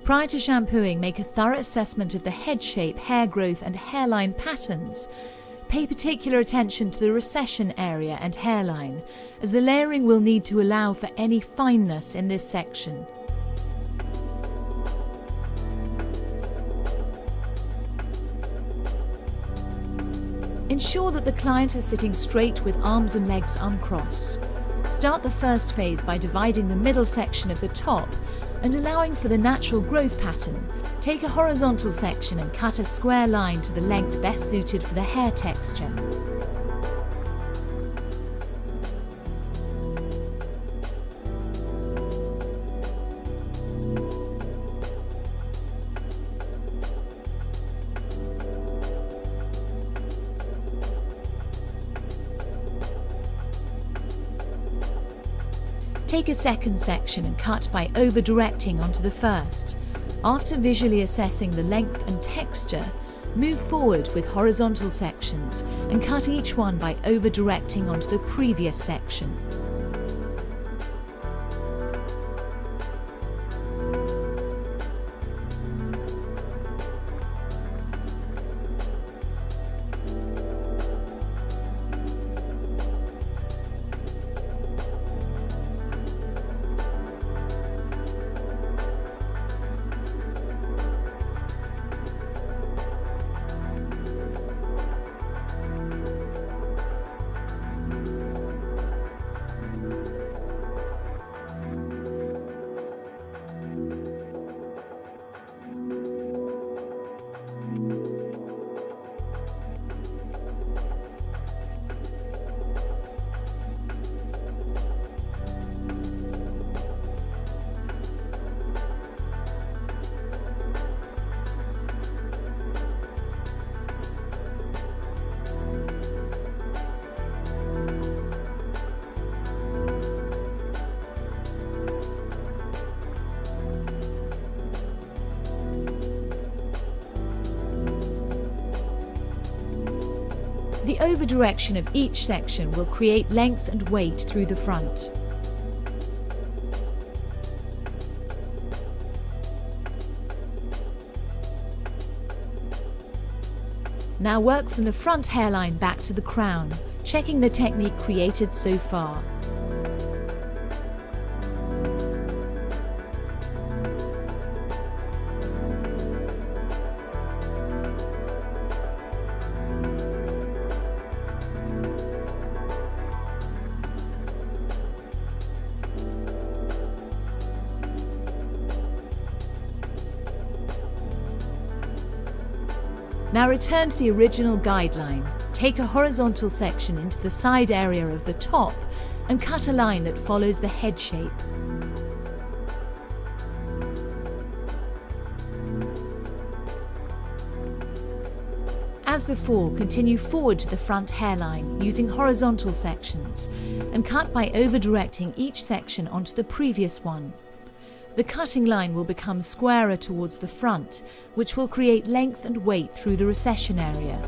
Prior to shampooing, make a thorough assessment of the head shape, hair growth and hairline patterns. Pay particular attention to the recession area and hairline, as the layering will need to allow for any fineness in this section. Ensure that the client is sitting straight with arms and legs uncrossed. Start the first phase by dividing the middle section of the top and allowing for the natural growth pattern. Take a horizontal section and cut a square line to the length best suited for the hair texture. Take a second section and cut by over-directing onto the first. After visually assessing the length and texture, move forward with horizontal sections and cut each one by over-directing onto the previous section. The over-direction of each section will create length and weight through the front. Now work from the front hairline back to the crown, checking the technique created so far. Now return to the original guideline. Take a horizontal section into the side area of the top and cut a line that follows the head shape. As before, continue forward to the front hairline using horizontal sections and cut by over-directing each section onto the previous one. The cutting line will become squarer towards the front, which will create length and weight through the recession area.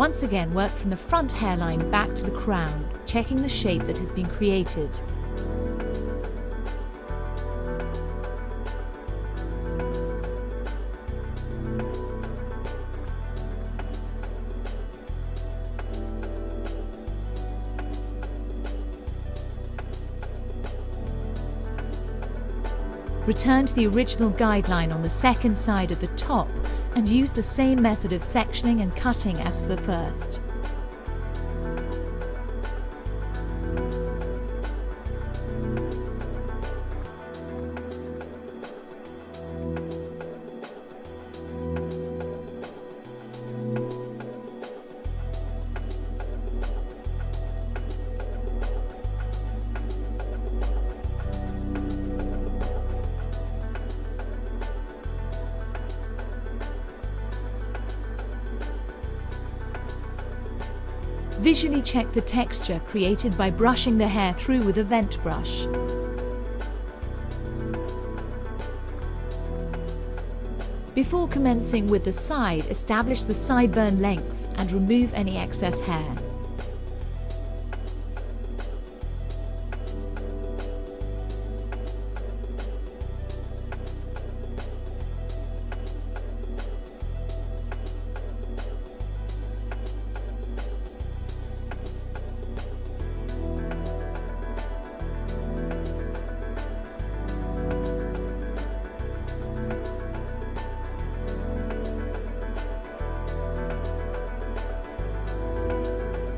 Once again, work from the front hairline back to the crown, checking the shape that has been created. Return to the original guideline on the second side of the top and use the same method of sectioning and cutting as for the first. Visually check the texture created by brushing the hair through with a vent brush. Before commencing with the side, establish the sideburn length and remove any excess hair.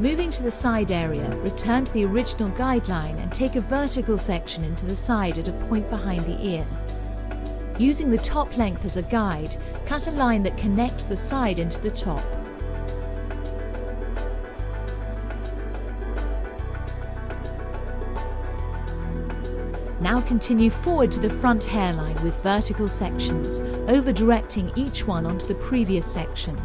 Moving to the side area, return to the original guideline and take a vertical section into the side at a point behind the ear. Using the top length as a guide, cut a line that connects the side into the top. Now continue forward to the front hairline with vertical sections, over-directing each one onto the previous section.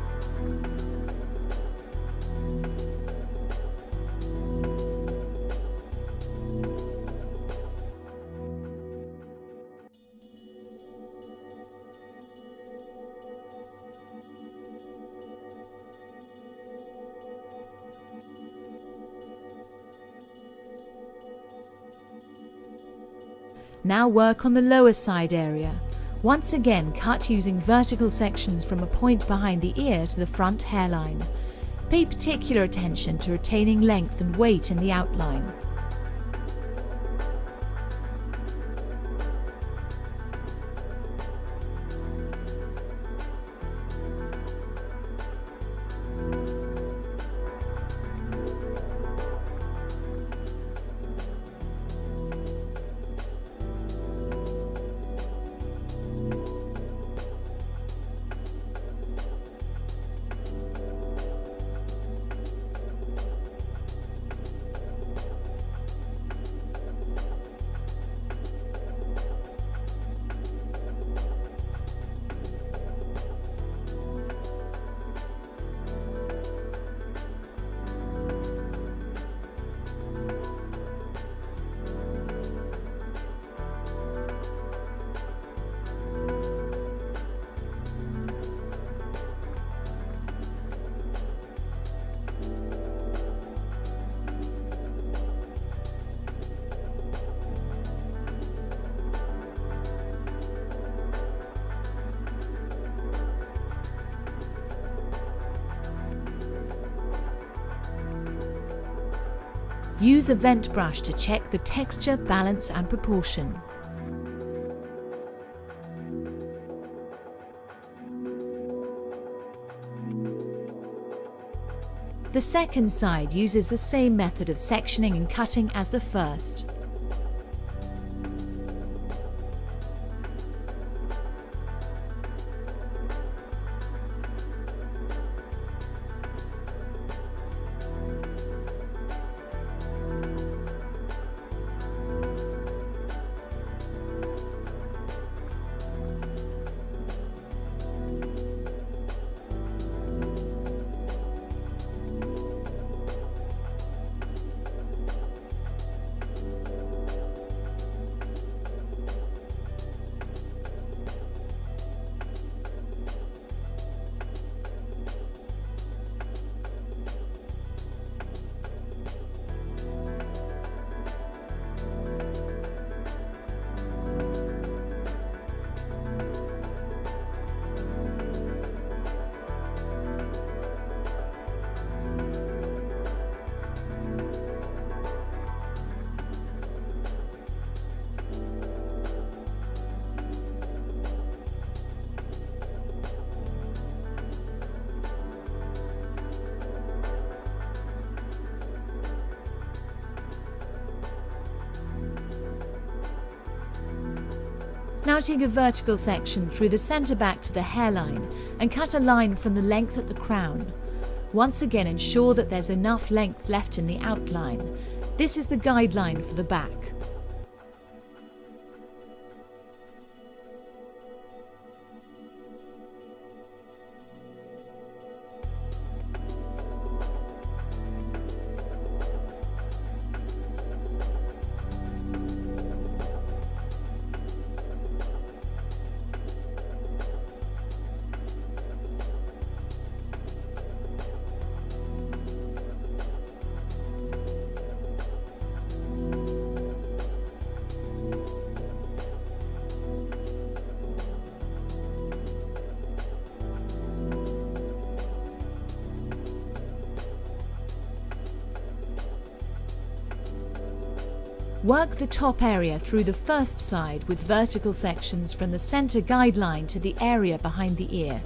Now work on the lower side area. Once again, cut using vertical sections from a point behind the ear to the front hairline. Pay particular attention to retaining length and weight in the outline. Use a vent brush to check the texture, balance and proportion. The second side uses the same method of sectioning and cutting as the first. Now take a vertical section through the centre back to the hairline and cut a line from the length at the crown. Once again, ensure that there's enough length left in the outline. This is the guideline for the back. Work the top area through the first side with vertical sections from the center guideline to the area behind the ear.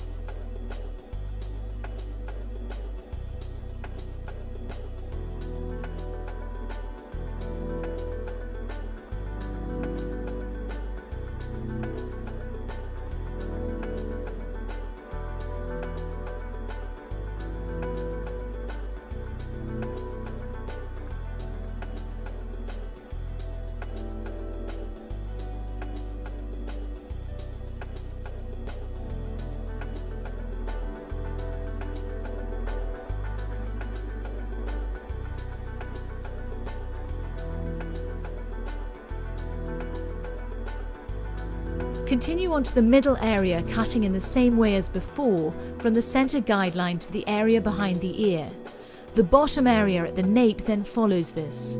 Continue onto the middle area, cutting in the same way as before, from the center guideline to the area behind the ear. The bottom area at the nape then follows this.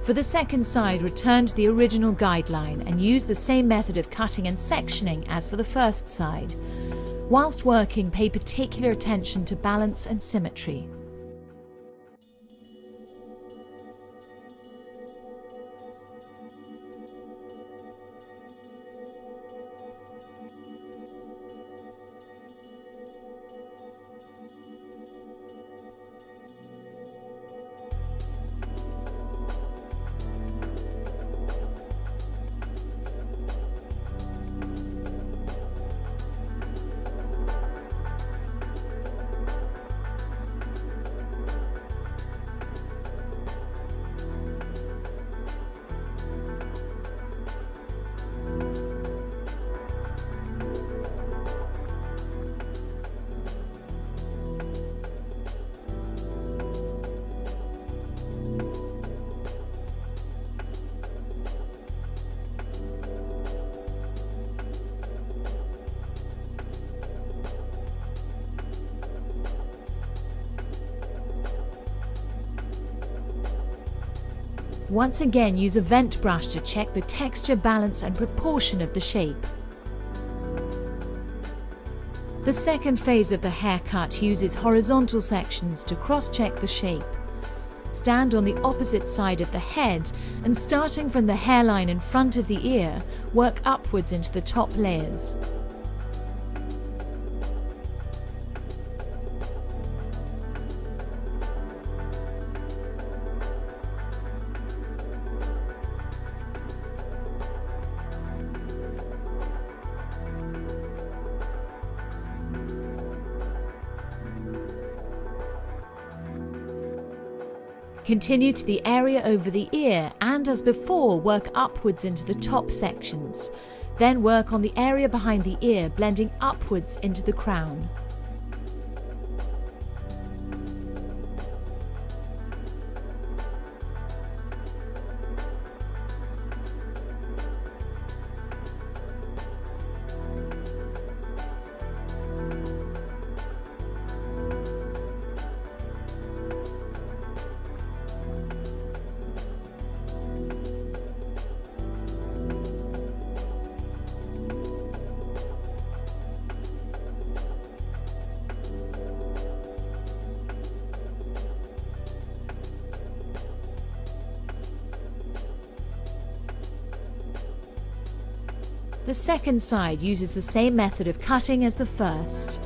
For the second side, return to the original guideline and use the same method of cutting and sectioning as for the first side. Whilst working, pay particular attention to balance and symmetry. Once again, use a vent brush to check the texture, balance and proportion of the shape. The second phase of the haircut uses horizontal sections to cross-check the shape. Stand on the opposite side of the head and, starting from the hairline in front of the ear, work upwards into the top layers. Continue to the area over the ear and, as before, work upwards into the top sections. Then work on the area behind the ear, blending upwards into the crown. The second side uses the same method of cutting as the first.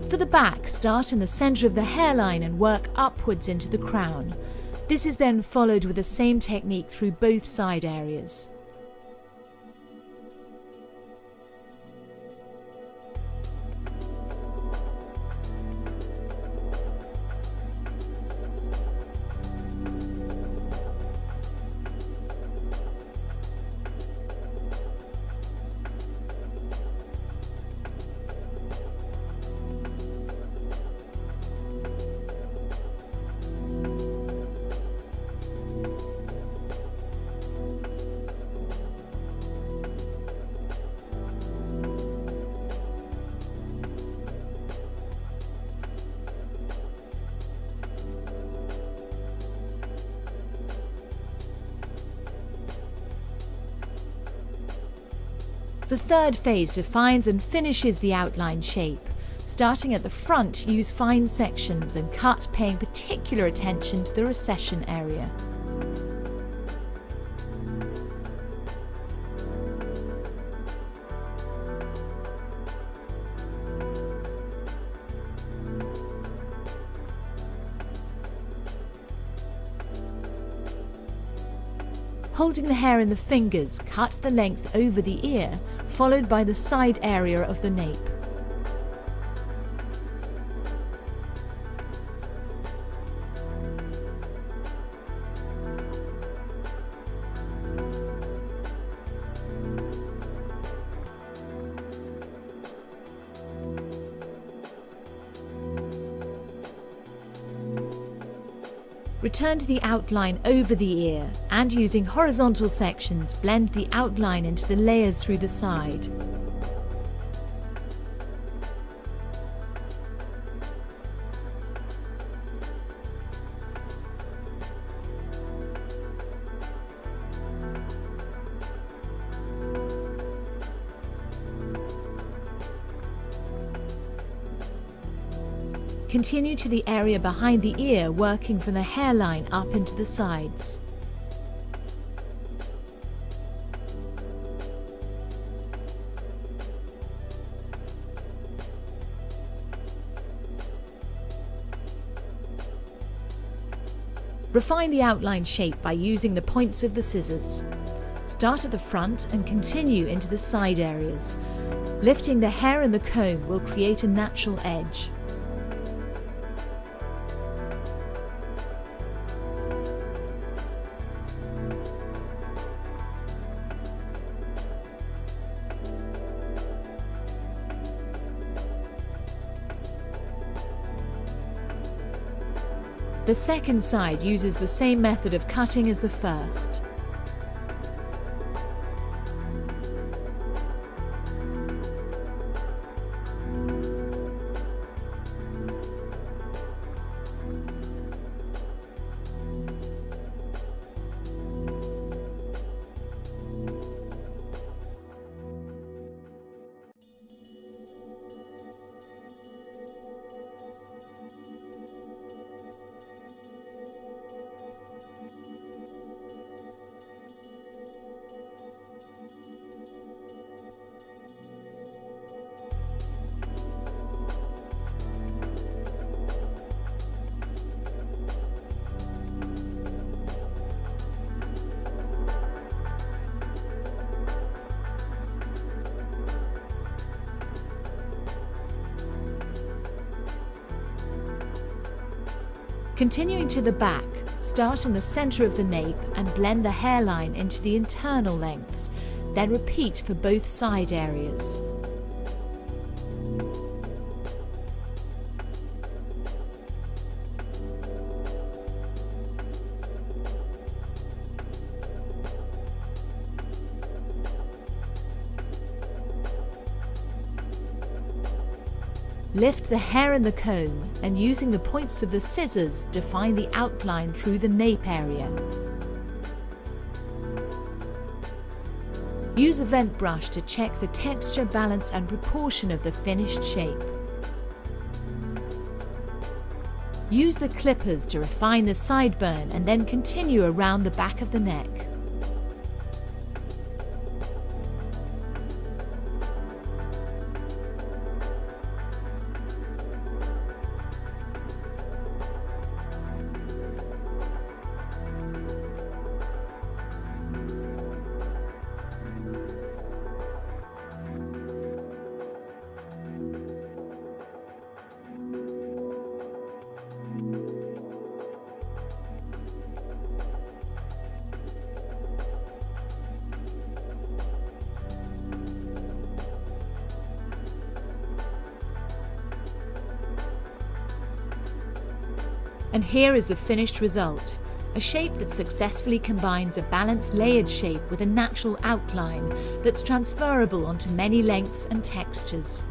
For the back, start in the centre of the hairline and work upwards into the crown. This is then followed with the same technique through both side areas. The third phase defines and finishes the outline shape. Starting at the front, use fine sections and cut, paying particular attention to the recession area. Holding the hair in the fingers, cut the length over the ear, followed by the side area of the nape. Return to the outline over the ear and, using horizontal sections, blend the outline into the layers through the side. Continue to the area behind the ear, working from the hairline up into the sides. Refine the outline shape by using the points of the scissors. Start at the front and continue into the side areas. Lifting the hair and the comb will create a natural edge. The second side uses the same method of cutting as the first. Continuing to the back, start in the centre of the nape and blend the hairline into the internal lengths, then repeat for both side areas. Lift the hair in the comb and using the points of the scissors define the outline through the nape area. Use a vent brush to check the texture, balance and proportion of the finished shape. Use the clippers to refine the sideburn and then continue around the back of the neck. And here is the finished result, a shape that successfully combines a balanced layered shape with a natural outline that's transferable onto many lengths and textures.